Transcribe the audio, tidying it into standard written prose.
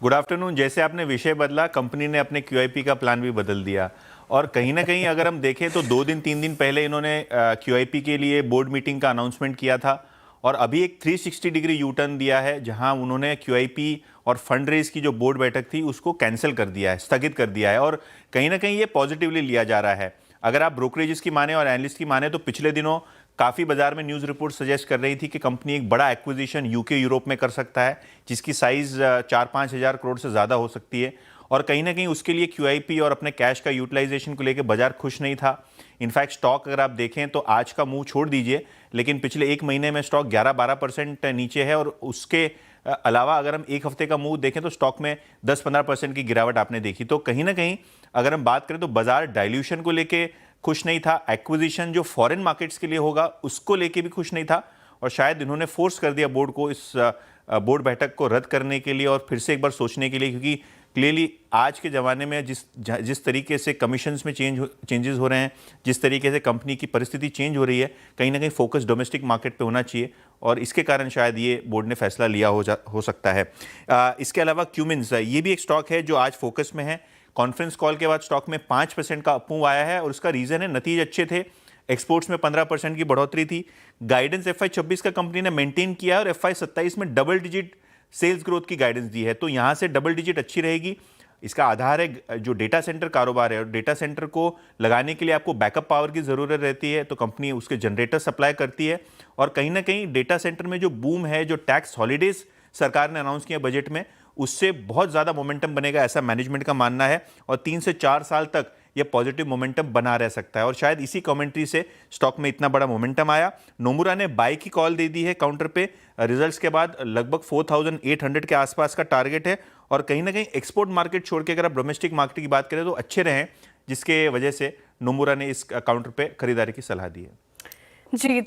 Good afternoon. जैसे आपने विषय बदला, कंपनी ने अपने क्यूआईपी का प्लान भी बदल दिया। और कहीं ना कहीं अगर हम देखें तो 2 दिन 3 दिन पहले इन्होंने क्यूआईपी के लिए बोर्ड मीटिंग का अनाउंसमेंट किया था और अभी एक 360 डिग्री यू टर्न दिया है, जहां उन्होंने क्यूआईपी और फंड रेज की जो बोर्ड बैठक थी उसको कैंसिल कर दिया है, स्थगित कर दिया है। और कहीं ना कहीं ये पॉजिटिवली लिया जा रहा है। अगर आप ब्रोकरेजेस की माने और एनालिस्ट की माने तो पिछले दिनों काफ़ी बाजार में न्यूज़ रिपोर्ट सजेस्ट कर रही थी कि कंपनी एक बड़ा एक्विजिशन यूके यूरोप में कर सकता है, जिसकी साइज़ 4-5 हज़ार करोड़ से ज़्यादा हो सकती है। और कहीं ना कहीं उसके लिए क्यूआईपी और अपने कैश का यूटिलाइजेशन को लेकर बाजार खुश नहीं था। इनफैक्ट स्टॉक अगर आप देखें तो आज का मूव छोड़ दीजिए, लेकिन पिछले एक महीने में स्टॉक 11-12% नीचे है। और उसके अलावा अगर हम एक हफ्ते का मूव देखें तो स्टॉक में 10-15% की गिरावट आपने देखी। तो कहीं ना कहीं अगर हम बात करें तो बाजार डाइल्यूशन को लेके खुश नहीं था, एक्विजिशन जो फॉरेन मार्केट्स के लिए होगा उसको लेके भी खुश नहीं था। और शायद इन्होंने फोर्स कर दिया बोर्ड को इस बोर्ड बैठक को रद्द करने के लिए और फिर से एक बार सोचने के लिए, क्योंकि क्लियरली आज के ज़माने में जिस तरीके से कमीशंस में चेंजेस हो रहे हैं, जिस तरीके से कंपनी की परिस्थिति चेंज हो रही है, कहीं ना कहीं फोकस डोमेस्टिक मार्केट पे होना चाहिए। और इसके कारण शायद ये बोर्ड ने फैसला लिया हो सकता है। इसके अलावा क्यूमिंस ये भी एक स्टॉक है जो आज फोकस में है। कॉन्फ्रेंस कॉल के बाद स्टॉक में 5% का अपमूव आया है और उसका रीजन है नतीजे अच्छे थे, एक्सपोर्ट्स में 15% की बढ़ोतरी थी। गाइडेंस FY 26 का कंपनी ने मेंटेन किया और FY 27 में डबल डिजिट सेल्स ग्रोथ की गाइडेंस दी है, तो यहां से डबल डिजिट अच्छी रहेगी। इसका आधार है जो डेटा सेंटर कारोबार है, और डेटा सेंटर को लगाने के लिए आपको बैकअप पावर की जरूरत रहती है, तो कंपनी उसके जनरेटर सप्लाई करती है। और कहीं ना कहीं डेटा सेंटर में जो बूम है, जो टैक्स हॉलीडेज सरकार ने अनाउंस किया बजट में, उससे बहुत ज्यादा मोमेंटम बनेगा, ऐसा मैनेजमेंट का मानना है। और 3 से 4 साल तक ये पॉजिटिव मोमेंटम बना रह सकता है और शायद इसी कमेंट्री से स्टॉक में इतना बड़ा मोमेंटम आया। नोमुरा ने बाय की कॉल दे दी है काउंटर पे, रिजल्ट्स के बाद लगभग 4800 के आसपास का टारगेट है। और कहीं ना कहीं एक्सपोर्ट मार्केट छोड़ के अगर आप डोमेस्टिक मार्केट की बात करें तो अच्छे रहे, जिसके वजह से नोमुरा ने इस काउंटर पे खरीदारी की सलाह दी है। जी।